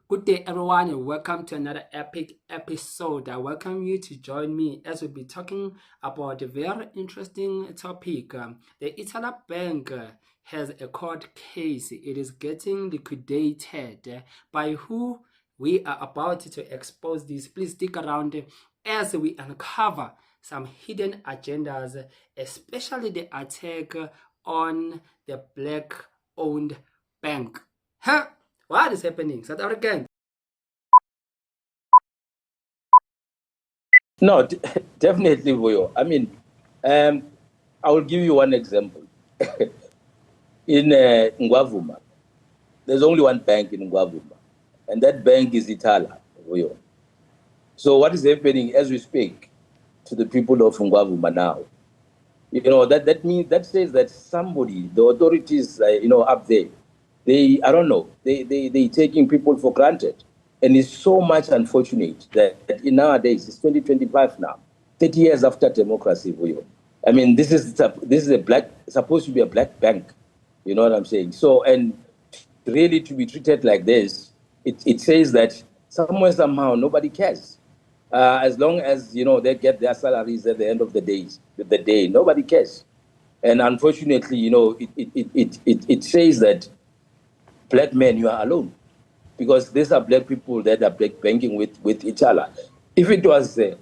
Good day, everyone, and welcome to another epic episode. I welcome you to join me as we'll be talking about a very interesting topic. The Ithala Bank has a court case. It is getting liquidated. By who? We are about to expose this. Please stick around as we uncover some hidden agendas, especially the attack on the black-owned bank. Huh? What is happening? South African. No, definitely, Voyo. I will give you one example. In Ngwavuma, there's only one bank in Ngwavuma, and that bank is Ithala, Voyo. So what is happening as we speak to the people of Ngwavuma now? That says that somebody, the authorities, up there, I don't know, they taking people for granted. And it's so much unfortunate that in nowadays, it's 2025 now, 30 years after democracy, this is supposed to be a black bank. You know what I'm saying? So, and really to be treated like this, it says that somewhere, somehow, nobody cares. As long as, they get their salaries at the end of the day, nobody cares. And unfortunately, it says that black men, you are alone, because these are black people that are banking with each other. If it was a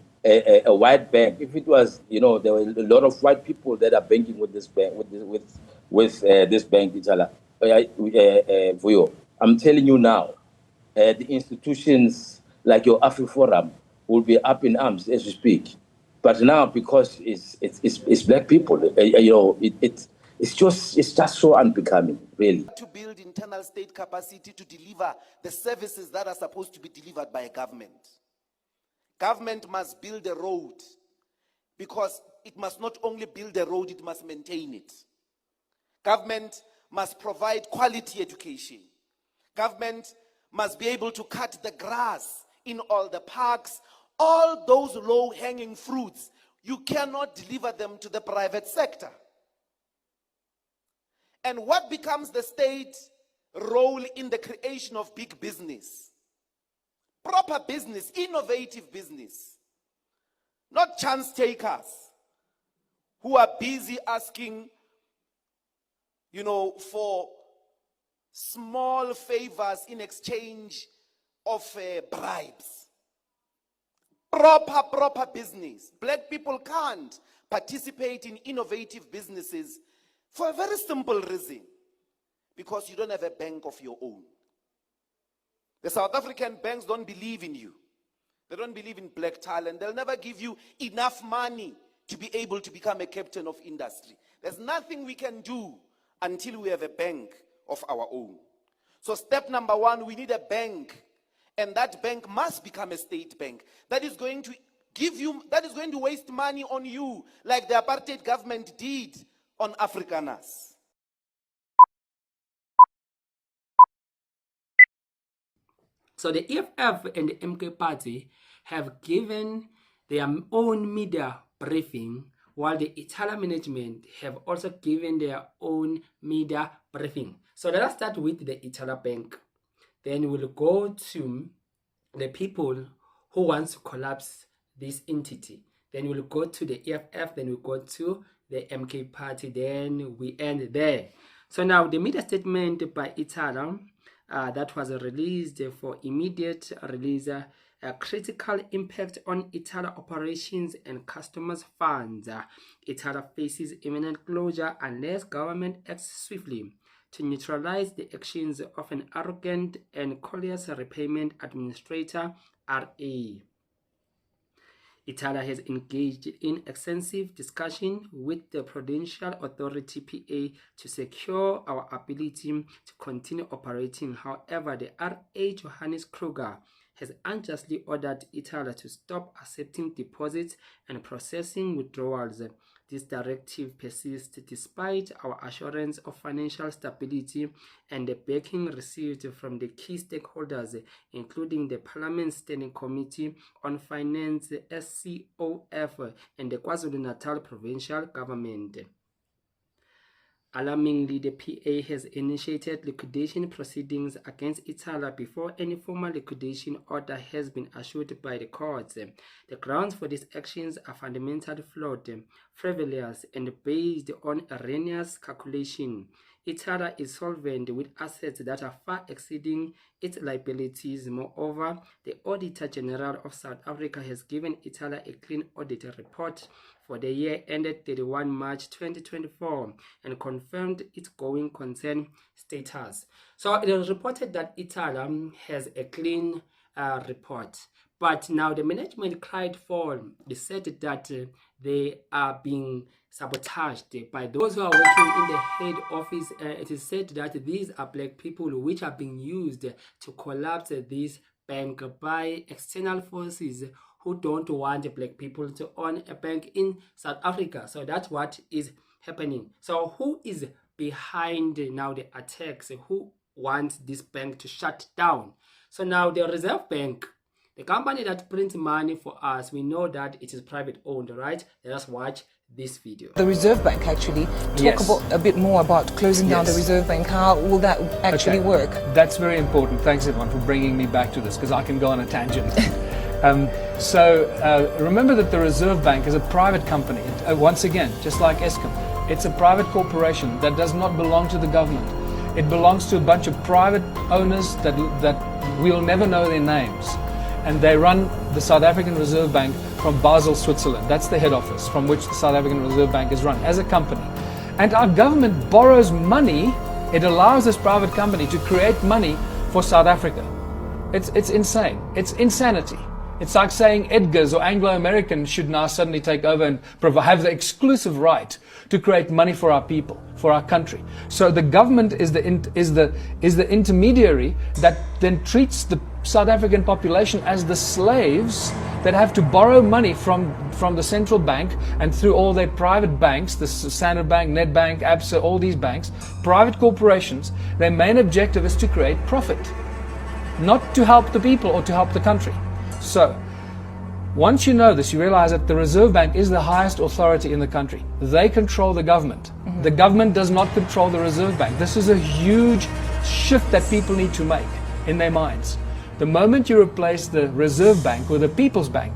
white bank, if it was, there were a lot of white people that are banking with this bank, with this bank, each other. Vuyo, I'm telling you now, the institutions like your AfriForum will be up in arms as we speak. But now, because it's black people, it's just so unbecoming, really. To build internal state capacity to deliver the services that are supposed to be delivered by a government. Government must build a road, because it must not only build a road, it must maintain it. Government must provide quality education. Government must be able to cut the grass in all the parks. All those low-hanging fruits, you cannot deliver them to the private sector. And what becomes the state role in the creation of big business? Proper business, innovative business. Not chance takers who are busy asking, for small favors in exchange of bribes. Proper business. Black people can't participate in innovative businesses for a very simple reason. Because you don't have a bank of your own. The South African banks don't believe in you. They don't believe in black talent. They'll never give you enough money to be able to become a captain of industry. There's nothing we can do until we have a bank of our own. So step number one, we need a bank. And that bank must become a state bank. That is going to waste money on you, like the apartheid government did on Afrikaners. So the EFF and the MK Party have given their own media briefing, while the Ithala management have also given their own media briefing. So let us start with the Ithala Bank. Then we'll go to the people who want to collapse this entity. Then we'll go to the EFF, then we'll go to the MK Party, then we end there. So now the media statement by Ithala that was released for immediate release, a critical impact on Ithala operations and customers' funds. Ithala faces imminent closure unless government acts swiftly to neutralize the actions of an arrogant and callous repayment administrator, RA. Ithala has engaged in extensive discussion with the Prudential Authority PA to secure our ability to continue operating. However, the RA Johannes Kruger has unjustly ordered Ithala to stop accepting deposits and processing withdrawals. This directive persists despite our assurance of financial stability and the backing received from the key stakeholders, including the Parliament Standing Committee on Finance, SCOF, and the KwaZulu-Natal Provincial Government. Alarmingly, the PA has initiated liquidation proceedings against Ithala before any formal liquidation order has been issued by the courts. The grounds for these actions are fundamentally flawed, frivolous, and based on erroneous calculation. Ithala is solvent with assets that are far exceeding its liabilities. Moreover, the Auditor General of South Africa has given Ithala a clean audit report for the year ended 31 March 2024 and confirmed its going concern status. So it is reported that Ithala has a clean report. But now the management cried foul. They said that they are being sabotaged by those who are working in the head office. It is said that these are black people which are being used to collapse this bank by external forces who don't want black people to own a bank in South Africa. So that's what is happening. So who is behind now the attacks? Who wants this bank to shut down? So now the Reserve Bank, the company that prints money for us, we know that it is private owned, right? Let us watch this video. The Reserve Bank, actually. Talk Yes. a bit more about closing down the Yes. Reserve Bank. How will that actually Okay. work? That's very important. Thanks, everyone, for bringing me back to this, because I can go on a tangent. Remember that the Reserve Bank is a private company. Once again, just like Eskom, it's a private corporation that does not belong to the government. It belongs to a bunch of private owners that we'll never know their names. And they run the South African Reserve Bank from Basel, Switzerland. That's the head office from which the South African Reserve Bank is run as a company. And our government borrows money. It allows this private company to create money for South Africa. It's insane. It's insanity. It's like saying Edgar's or Anglo-American should now suddenly take over and have the exclusive right to create money for our people, for our country. So the government is the intermediary that then treats the South African population as the slaves that have to borrow money from the central bank and through all their private banks, the Standard Bank, Nedbank, Absa, all these banks, private corporations. Their main objective is to create profit, not to help the people or to help the country. So, once you know this, you realize that the Reserve Bank is the highest authority in the country. They control the government. The government does not control the Reserve Bank. This is a huge shift that people need to make in their minds. The moment you replace the Reserve Bank with a People's Bank,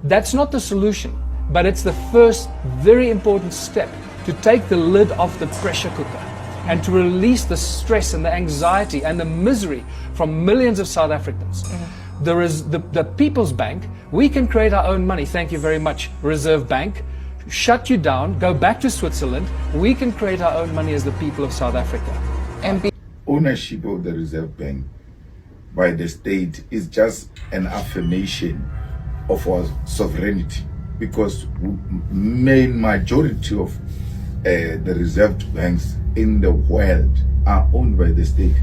that's not the solution, but it's the first very important step to take the lid off the pressure cooker and to release the stress and the anxiety and the misery from millions of South Africans. There is the People's Bank. We can create our own money. Thank you very much, Reserve Bank. Shut you down. Go back to Switzerland. We can create our own money as the people of South Africa. And Ownership of the Reserve Bank by the state is just an affirmation of our sovereignty, because main majority of the reserved banks in the world are owned by the state,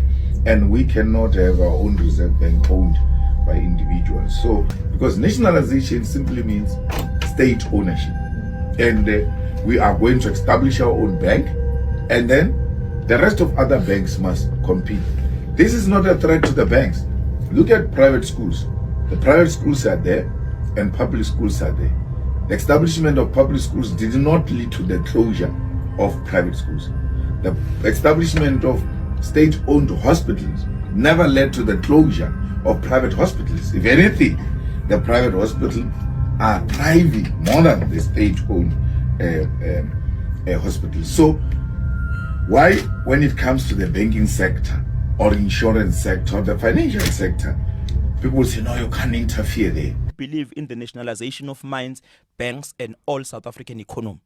and we cannot have our own reserve bank owned by individuals. So, because nationalization simply means state ownership, and we are going to establish our own bank, and then the rest of other banks must compete. This is not a threat to the banks. Look at private schools. The private schools are there and public schools are there. The establishment of public schools did not lead to the closure of private schools. The establishment of state-owned hospitals never led to the closure of private hospitals. If anything, the private hospitals are thriving more than the state-owned hospitals. So why, when it comes to the banking sector or insurance sector or the financial sector, people say, no, you can't interfere there? Believe in the nationalization of mines, banks, and all South African economy.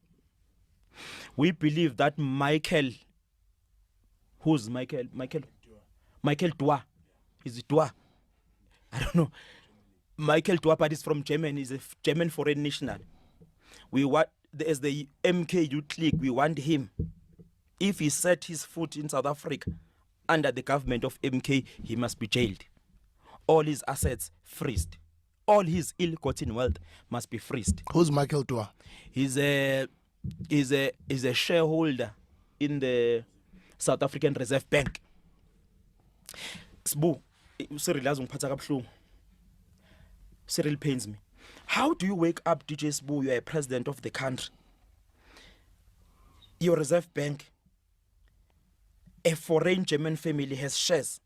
We believe that Michael Dua. Is it Dua? I don't know. Michael Dua, but he's from Germany. He's a German foreign national. We want, as the MK Youth League, we want him. If he set his foot in South Africa under the government of MK, he must be jailed. All his assets freezed. All his ill-gotten wealth must be freezed. Who's Michael Dua? He's a shareholder in the South African Reserve Bank. Sbu, Cyril pains me. How do you wake up, DJ Sbu? You are a president of the country. Your Reserve Bank a foreign German family has shares.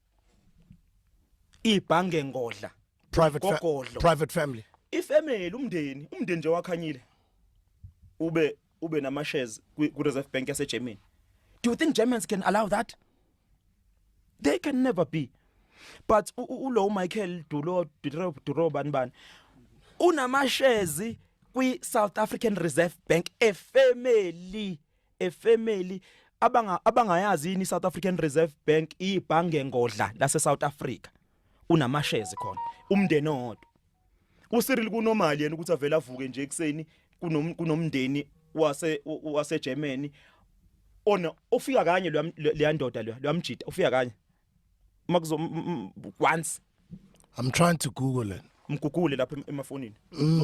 Ibhange ngodla. Gogodlo. Private family. Ifamily umndeni nje wakhanyile. Ube nama shares ku Reserve Bank yase Germany. Do you think Germans can allow that? They can never be. But ulo Michael Duro ban unama shares kwi South African Reserve Bank, a family abangayazi ini South African Reserve Bank ibhange ngodla lase South Africa. Unama shares khona umndeni owodwa. uCyril kunomali yena ukuthi avela avuke nje ekseni kunomndeni wase Germany ona ufika kanye le ndoda lo amjita ufika kanye makuzo once. I'm trying to Google it. Mgugule lapha emafonini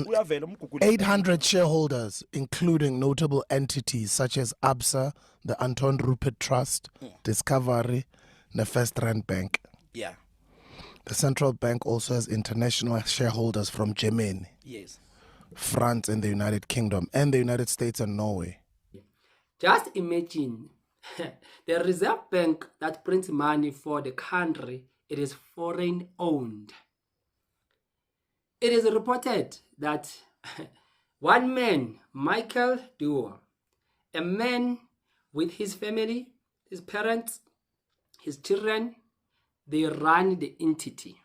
uyavela umgugule. 800 shareholders, including notable entities such as ABSA, the Anton Rupert Trust, Discovery, the First Rand Bank. Yeah. The central bank also has international shareholders from Germany, Yes. France, and the United Kingdom, and the United States and Norway. Just imagine the Reserve Bank that prints money for the country, it is foreign owned. It is reported that one man, Michael Duo, a man with his family, his parents, his children, they run the entity.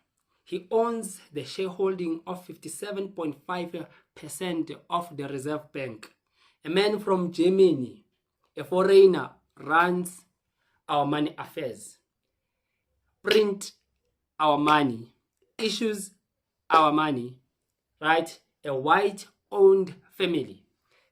He owns the shareholding of 57.5% of the Reserve Bank. A man from Germany, a foreigner, runs our money affairs, print our money, issues our money, right? A white-owned family.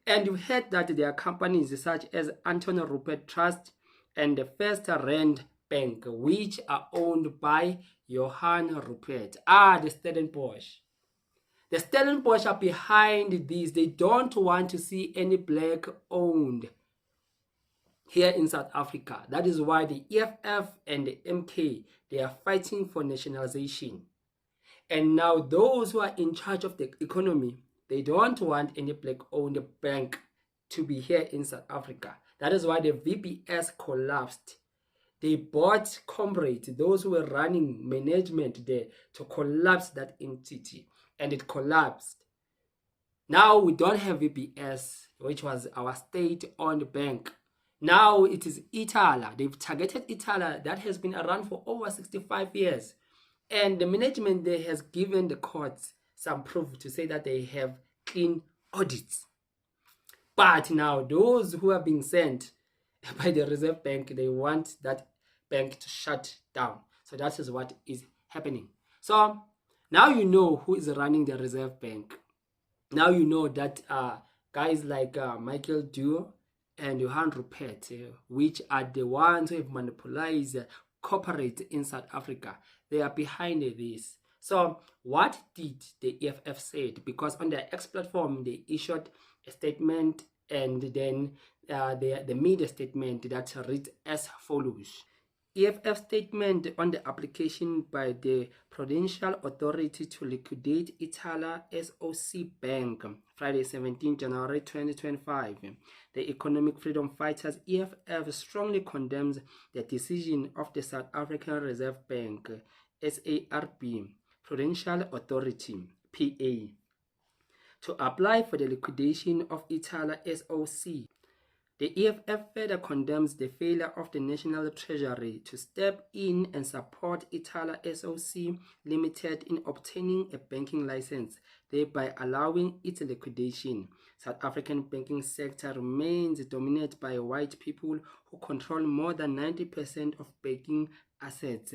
And you heard that there are companies such as Anton Rupert Trust and the First Rand Bank, which are owned by Johann Rupert. The Stellenbosch. The Stellenbosch are behind this. They don't want to see any black owned here in South Africa. That is why the EFF and the MK, they are fighting for nationalization. And now those who are in charge of the economy, they don't want any black-owned bank to be here in South Africa. That is why the VBS collapsed. They bought Comrades, those who were running management there, to collapse that entity. And it collapsed. Now we don't have VBS, which was our state-owned bank. Now it is Ithala. They've targeted Ithala that has been around for over 65 years. And the management there has given the courts some proof to say that they have clean audits. But now those who are being sent by the Reserve Bank, they want that bank to shut down. So that is what is happening. So now you know who is running the Reserve Bank. Now you know that guys like Michael Duo and Johann Rupert, which are the ones who have monopolized corporate in South Africa, they are behind this. So what did the EFF say? Because on their X platform, they issued a statement, and then the media statement that reads as follows. EFF statement on the application by the Prudential Authority to liquidate Ithala SOC Bank, Friday 17 January 2025. The Economic Freedom Fighters EFF strongly condemns the decision of the South African Reserve Bank, SARB, Prudential Authority, PA, to apply for the liquidation of Ithala SOC. The EFF further condemns the failure of the National Treasury to step in and support Ithala SOC Limited in obtaining a banking license, thereby allowing its liquidation. South African banking sector remains dominated by white people who control more than 90% of banking assets.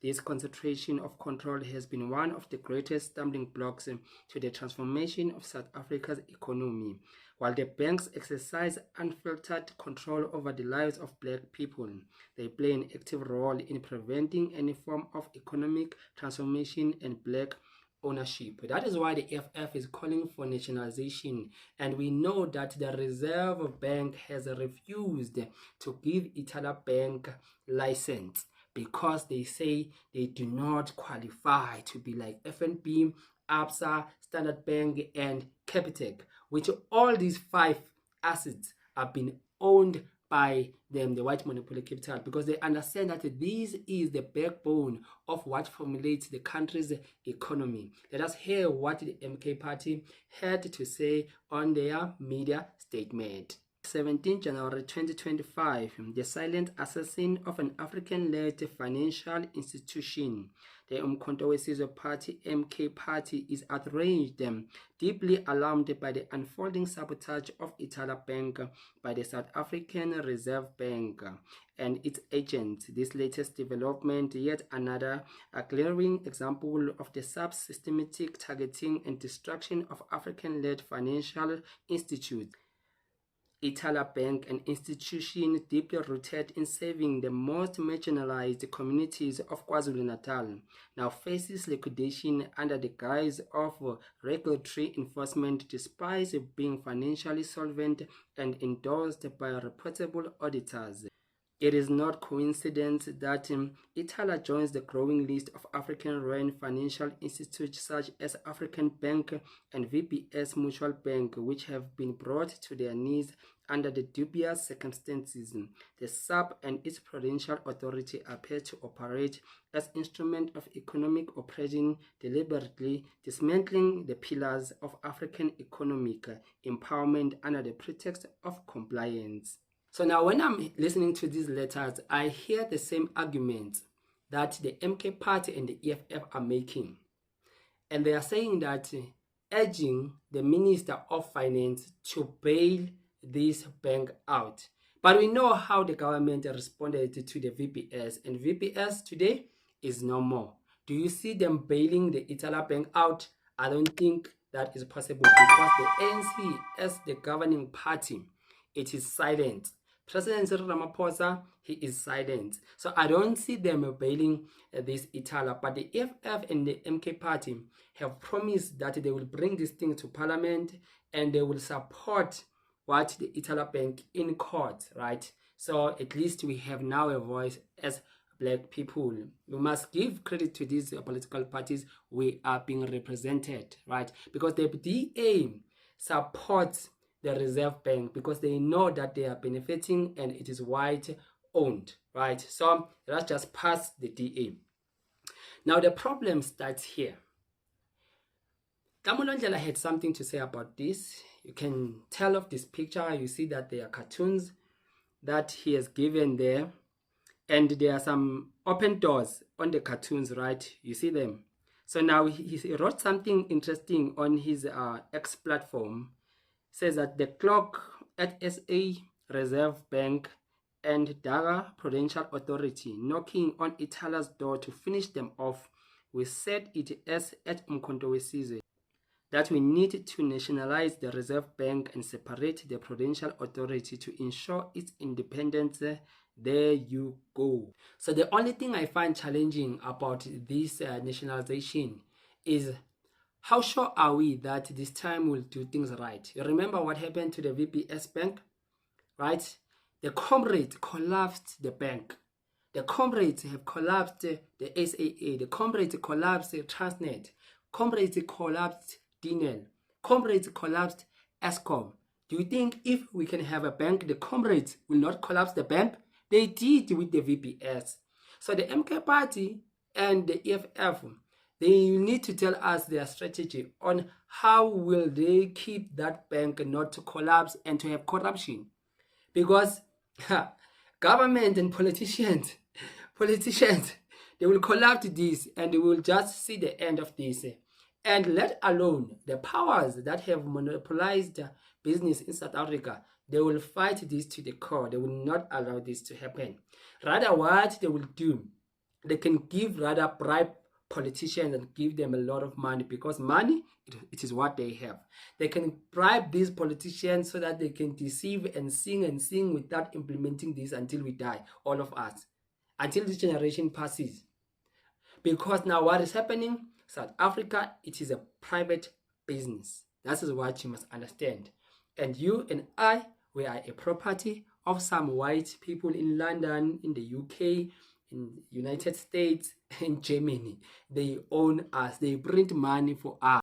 This concentration of control has been one of the greatest stumbling blocks to the transformation of South Africa's economy. While the banks exercise unfiltered control over the lives of black people, they play an active role in preventing any form of economic transformation and black ownership. That is why the EFF is calling for nationalization, and we know that the Reserve Bank has refused to give Ithala Bank license because they say they do not qualify to be like FNB, ABSA, Standard Bank, and Capitec, which all these 5 assets have been owned by them, the white monopoly capital, because they understand that this is the backbone of what formulates the country's economy. Let us hear what the MK Party had to say on their media statement. 17 January 2025, the silent assassin of an African-led financial institution. The Umkhonto weSizwe Party, MK Party, is outraged, deeply alarmed by the unfolding sabotage of Ithala Bank by the South African Reserve Bank and its agents. This latest development, yet another glaring example of the systematic targeting and destruction of African-led financial institutes. Ithala Bank, an institution deeply rooted in serving the most marginalized communities of KwaZulu-Natal, now faces liquidation under the guise of regulatory enforcement despite being financially solvent and endorsed by reputable auditors. It is not coincidence that Ithala joins the growing list of African-run financial institutes such as African Bank and VPS Mutual Bank, which have been brought to their knees under the dubious circumstances. The SAP and its Prudential Authority appear to operate as instruments of economic oppression, deliberately dismantling the pillars of African economic empowerment under the pretext of compliance. So now when I'm listening to these letters, I hear the same arguments that the MK Party and the EFF are making. And they are saying that urging the Minister of Finance to bail this bank out. But we know how the government responded to the VPS, and VPS today is no more. Do you see them bailing the Ithala Bank out? I don't think that is possible because the ANC, as the governing party, it is silent. President Cyril Ramaphosa, he is silent. So I don't see them bailing this Ithala. But the EFF and the MK Party have promised that they will bring this thing to Parliament and they will support what the Ithala Bank in court, right? So at least we have now a voice as black people. We must give credit to these political parties. We are being represented, right? Because the DA supports the Reserve Bank because they know that they are benefiting and it is white owned, right? So let's just pass the DA. Now the problem starts here. Kamulondlela had something to say about this. You can tell of this picture, you see that there are cartoons that he has given there, and there are some open doors on the cartoons, right? You see them. So now he wrote something interesting on his X platform. Says that the clock at SA Reserve Bank and Daga Prudential Authority knocking on Ithala's door to finish them off. We said it as at Umkhonto weSizwe that we need to nationalize the Reserve Bank and separate the Prudential Authority to ensure its independence. There you go. So the only thing I find challenging about this nationalization is how sure are we that this time we'll do things right? You remember what happened to the VPS Bank, right? The comrades collapsed the bank. The comrades have collapsed the SAA. The comrades collapsed Transnet. Comrades collapsed DNL. Comrades collapsed Eskom. Do you think if we can have a bank, the comrades will not collapse the bank? They did with the VPS. So the MK Party and the EFF, they need to tell us their strategy on how will they keep that bank not to collapse and to have corruption. Because government and politicians, they will collapse this and they will just see the end of this. And let alone the powers that have monopolized business in South Africa, they will fight this to the core. They will not allow this to happen. Rather, what they will do, they can give rather bribe politicians and give them a lot of money, because money, it is what they have. They can bribe these politicians so that they can deceive and sing without implementing this until we die, all of us, until this generation passes. Because now what is happening, South Africa, it is a private business. That is what you must understand. And you and I, we are a property of some white people in London, in the UK, in United States, in Germany. They own us. They print money for us.